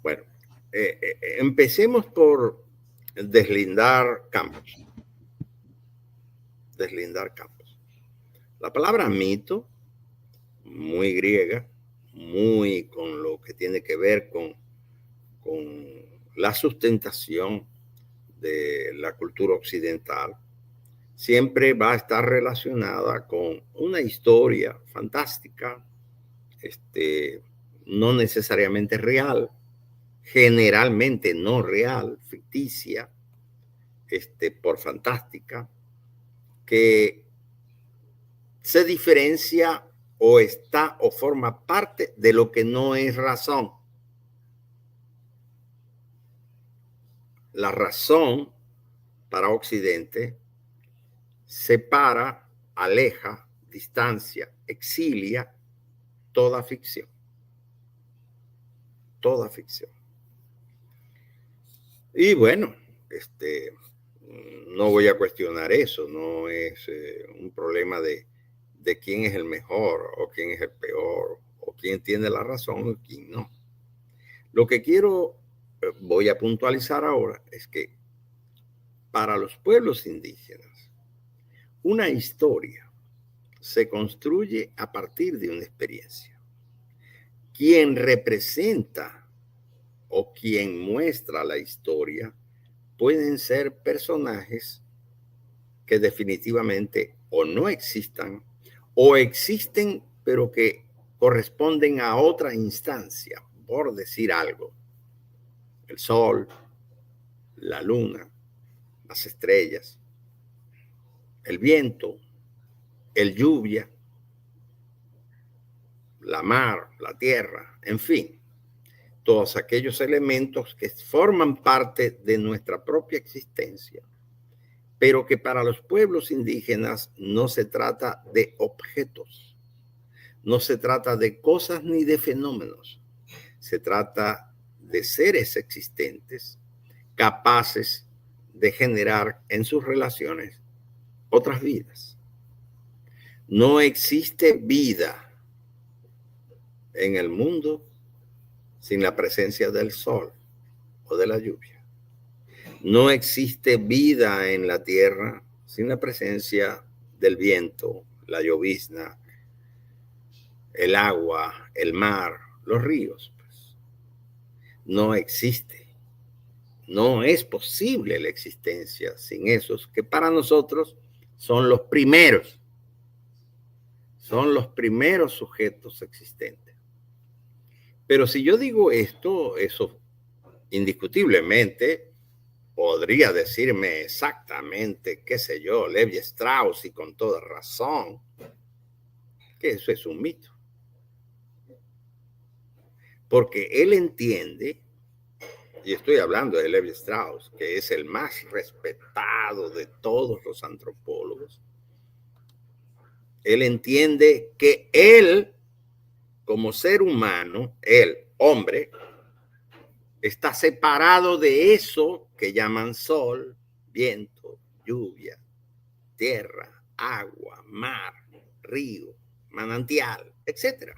Bueno, empecemos por deslindar campos. Deslindar campos. La palabra mito, muy griega, muy con lo que tiene que ver con la sustentación de la cultura occidental, siempre va a estar relacionada con una historia fantástica, no necesariamente real, generalmente no real, ficticia, por fantástica, que se diferencia o está o forma parte de lo que no es razón. La razón para Occidente separa, aleja, distancia, exilia toda ficción. Toda ficción. Y bueno, no voy a cuestionar eso, no es un problema de quién es el mejor o quién es el peor o quién tiene la razón o quién no. Lo que voy a puntualizar ahora es que para los pueblos indígenas, una historia se construye a partir de una experiencia. Quien representa o quien muestra la historia pueden ser personajes que definitivamente o no existan o existen pero que corresponden a otra instancia, por decir algo. El sol, la luna, las estrellas, el viento, el lluvia, la mar, la tierra, en fin, todos aquellos elementos que forman parte de nuestra propia existencia, pero que para los pueblos indígenas no se trata de objetos, no se trata de cosas ni de fenómenos, se trata de seres existentes capaces de generar en sus relaciones otras vidas. No existe vida en el mundo sin la presencia del sol o de la lluvia. No existe vida en la tierra sin la presencia del viento, la llovizna, el agua, el mar, los ríos. Pues. No existe. No es posible la existencia sin esos que para nosotros son los primeros. Son los primeros sujetos existentes. Pero si yo digo esto, eso indiscutiblemente podría decirme exactamente, qué sé yo, Levi Strauss y con toda razón, que eso es un mito. Porque él entiende, y estoy hablando de Levi Strauss, que es el más respetado de todos los antropólogos, él entiende que él, como ser humano, él, hombre, está separado de eso que llaman sol, viento, lluvia, tierra, agua, mar, río, manantial, etc.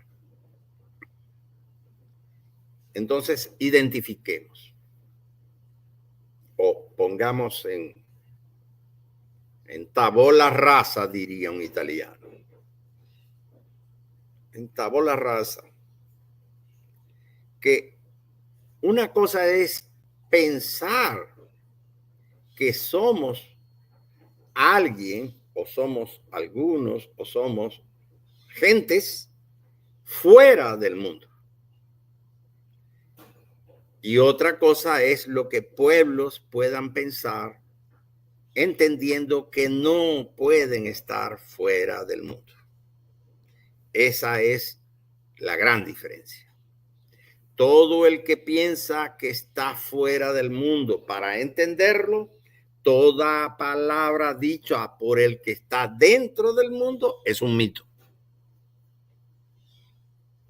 Entonces, identifiquemos o pongamos en tabula rasa, diría un italiano. En tabula rasa, que una cosa es pensar que somos alguien o somos algunos o somos gentes fuera del mundo. Y otra cosa es lo que pueblos puedan pensar, entendiendo que no pueden estar fuera del mundo. Esa es la gran diferencia. Todo el que piensa que está fuera del mundo, para entenderlo, toda palabra dicha por el que está dentro del mundo es un mito.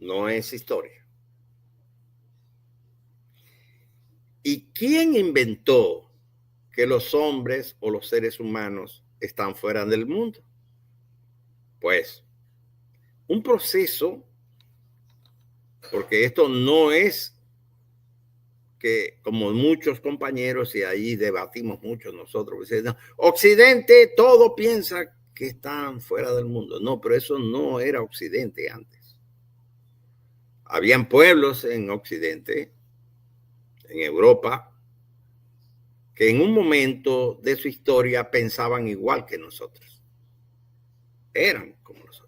No es historia. ¿Y quién inventó que los hombres o los seres humanos están fuera del mundo? Pues un proceso, porque esto no es que, como muchos compañeros, y ahí debatimos mucho nosotros, dicen, no, Occidente todo piensa que están fuera del mundo. No, pero eso no era Occidente antes. Habían pueblos en Occidente, en Europa, que en un momento de su historia pensaban igual que nosotros. Eran como nosotros.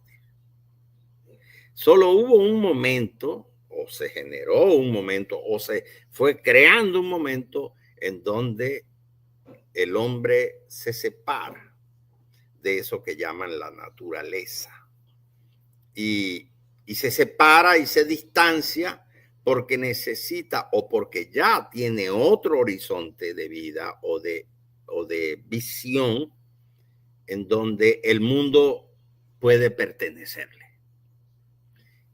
Solo hubo un momento, o se generó un momento, o se fue creando un momento en donde el hombre se separa de eso que llaman la naturaleza. Y se separa y se distancia porque necesita o porque ya tiene otro horizonte de vida o de visión en donde el mundo puede pertenecerle,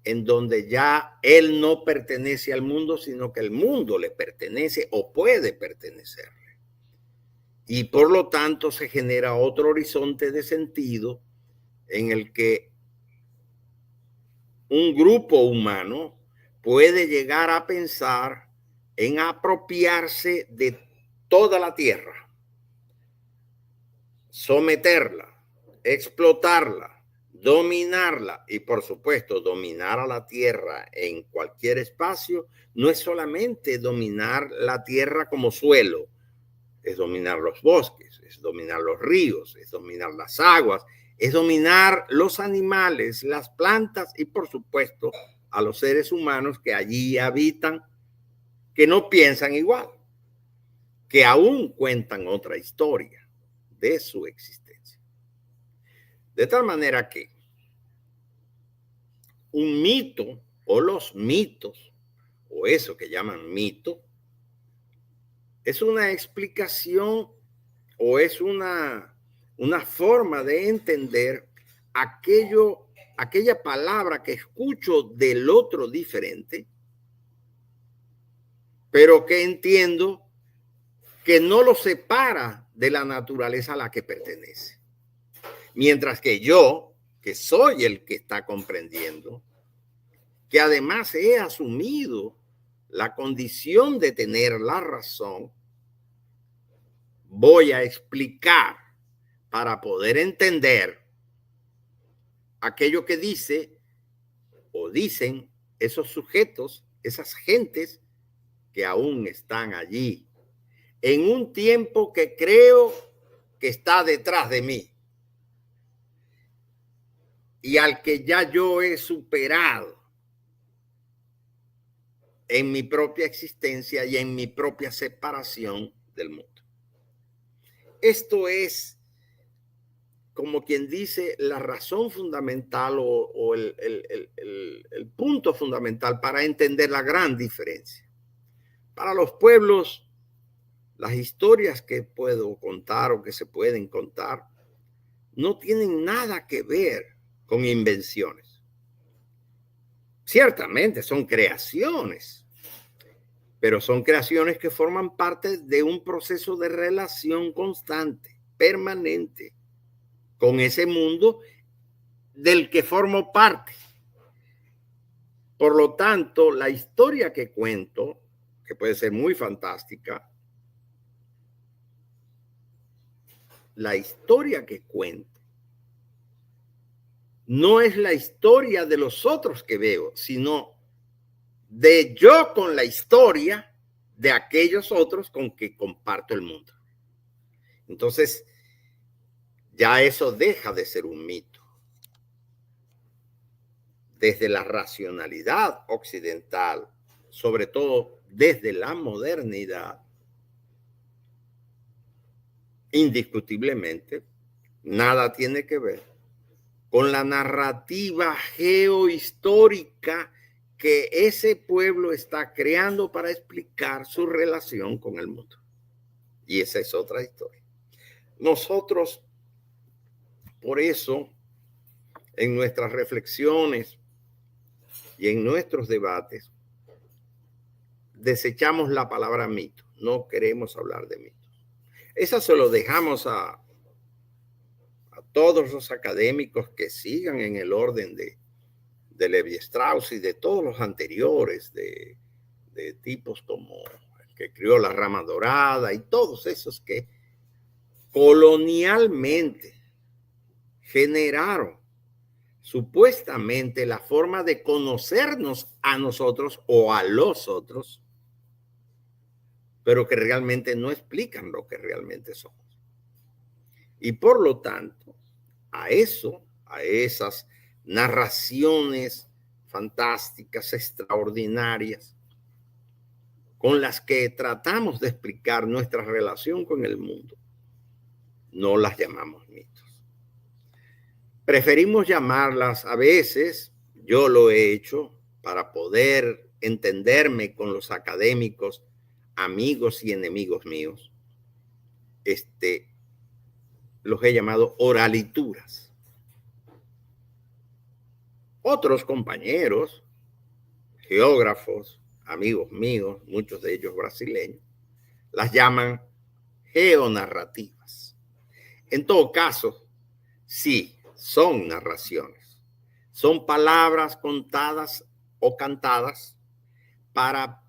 en donde ya él no pertenece al mundo, sino que el mundo le pertenece o puede pertenecerle. Y por lo tanto se genera otro horizonte de sentido en el que un grupo humano puede llegar a pensar en apropiarse de toda la tierra, someterla, explotarla, dominarla y por supuesto dominar a la tierra en cualquier espacio no es solamente dominar la tierra como suelo, es dominar los bosques, es dominar los ríos, es dominar las aguas, es dominar los animales, las plantas y por supuesto a los seres humanos que allí habitan, que no piensan igual, que aún cuentan otra historia de su existencia. De tal manera que un mito o los mitos, o eso que llaman mito, es una explicación o es una forma de entender aquella palabra que escucho del otro diferente, pero que entiendo que no lo separa de la naturaleza a la que pertenece. Mientras que yo, que soy el que está comprendiendo, que además he asumido la condición de tener la razón, voy a explicar para poder entender aquello que dice o dicen esos sujetos, esas gentes que aún están allí, en un tiempo que creo que está detrás de mí y al que ya yo he superado en mi propia existencia y en mi propia separación del mundo. Esto es, como quien dice, la razón fundamental o el punto fundamental para entender la gran diferencia. Para los pueblos, las historias que puedo contar o que se pueden contar no tienen nada que ver con invenciones. Ciertamente son creaciones, pero son creaciones que forman parte de un proceso de relación constante, permanente, con ese mundo del que formo parte. Por lo tanto, la historia que cuento, que puede ser muy fantástica, la historia que cuento no es la historia de los otros que veo, sino de yo con la historia de aquellos otros con que comparto el mundo. Entonces, ya eso deja de ser un mito. Desde la racionalidad occidental, sobre todo desde la modernidad, indiscutiblemente, nada tiene que ver con la narrativa geohistórica que ese pueblo está creando para explicar su relación con el mundo. Y esa es otra historia. Nosotros, por eso, en nuestras reflexiones y en nuestros debates, desechamos la palabra mito. No queremos hablar de mitos. Esa se lo dejamos a todos los académicos que sigan en el orden de Levi Strauss y de todos los anteriores, de tipos como que crió la rama dorada y todos esos que colonialmente generaron supuestamente la forma de conocernos a nosotros o a los otros, pero que realmente no explican lo que realmente somos. Y por lo tanto, a esas narraciones fantásticas, extraordinarias, con las que tratamos de explicar nuestra relación con el mundo, no las llamamos mitos. Preferimos llamarlas a veces, yo lo he hecho para poder entenderme con los académicos, amigos y enemigos míos, los he llamado oralituras. Otros compañeros, geógrafos, amigos míos, muchos de ellos brasileños, las llaman geonarrativas. En todo caso, sí, son narraciones. Son palabras contadas o cantadas para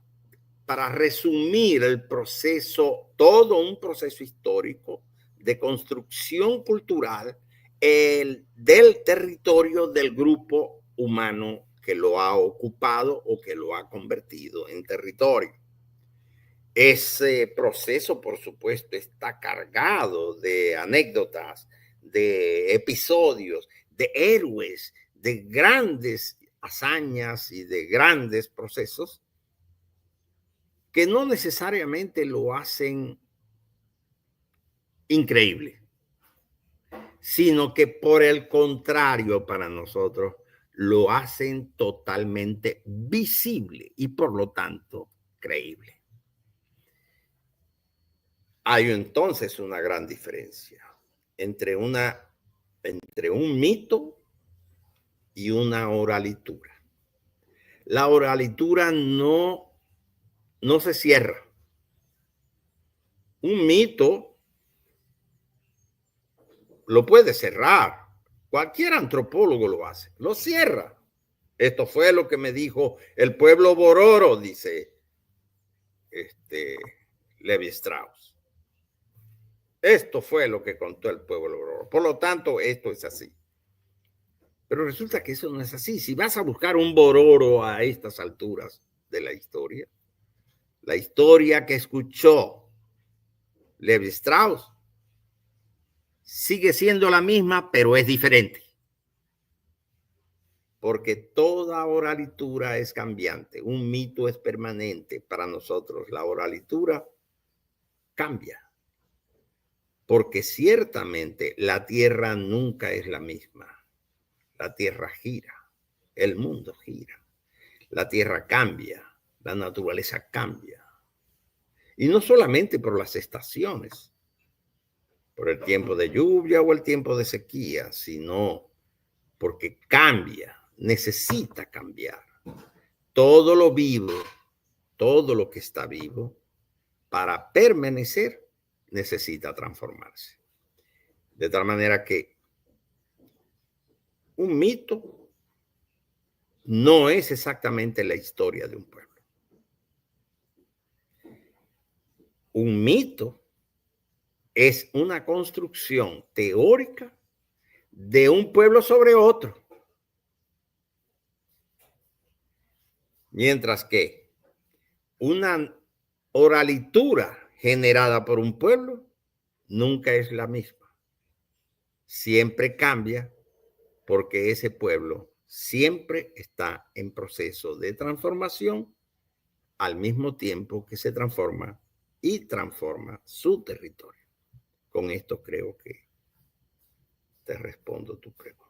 resumir el proceso, todo un proceso histórico de construcción cultural del territorio del grupo humano que lo ha ocupado o que lo ha convertido en territorio. Ese proceso, por supuesto, está cargado de anécdotas, de episodios, de héroes, de grandes hazañas y de grandes procesos que no necesariamente lo hacen increíble, sino que por el contrario para nosotros lo hacen totalmente visible y por lo tanto creíble. Hay entonces una gran diferencia entre un mito y una oralitura. La oralitura no se cierra. Un mito lo puede cerrar. Cualquier antropólogo lo hace, lo cierra. Esto fue lo que me dijo el pueblo bororo, dice Levi Strauss. Esto fue lo que contó el pueblo bororo. Por lo tanto, esto es así. Pero resulta que eso no es así. Si vas a buscar un bororo a estas alturas de la historia que escuchó Levi Strauss sigue siendo la misma, pero es diferente. Porque toda oralitura es cambiante. Un mito es permanente. Para nosotros la oralitura cambia. Porque ciertamente la tierra nunca es la misma. La tierra gira. El mundo gira. La tierra cambia. La naturaleza cambia. Y no solamente por las estaciones, por el tiempo de lluvia o el tiempo de sequía, sino porque cambia, necesita cambiar. Todo lo vivo, todo lo que está vivo, para permanecer, necesita transformarse. De tal manera que un mito no es exactamente la historia de un pueblo. Un mito es una construcción teórica de un pueblo sobre otro. Mientras que una oralitura generada por un pueblo nunca es la misma. Siempre cambia porque ese pueblo siempre está en proceso de transformación al mismo tiempo que se transforma y transforma su territorio. Con esto creo que te respondo tu pregunta.